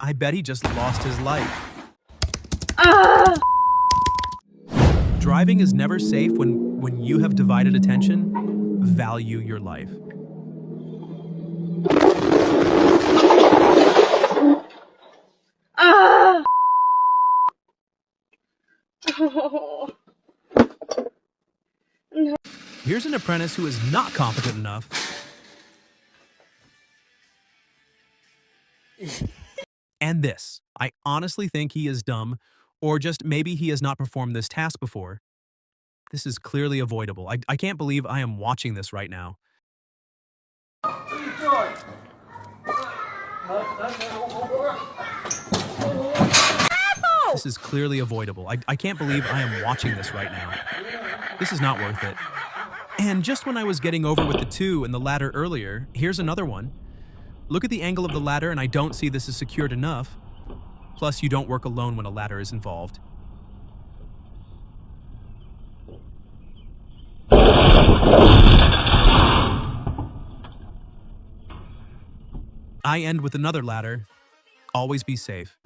I bet he just lost his life. Driving is never safe when you have divided attention. Value your life. Here's an apprentice who is not competent enough. And this. I honestly think he is dumb, or just maybe he has not performed this task before. This is clearly avoidable. I can't believe I am watching this right now. This is clearly avoidable. I can't believe I am watching this right now. This is not worth it. And just when I was getting over with the 2 and the ladder earlier, here's another one. Look at the angle of the ladder, and I don't see this is secured enough. Plus, you don't work alone when a ladder is involved. I end with another ladder. Always be safe.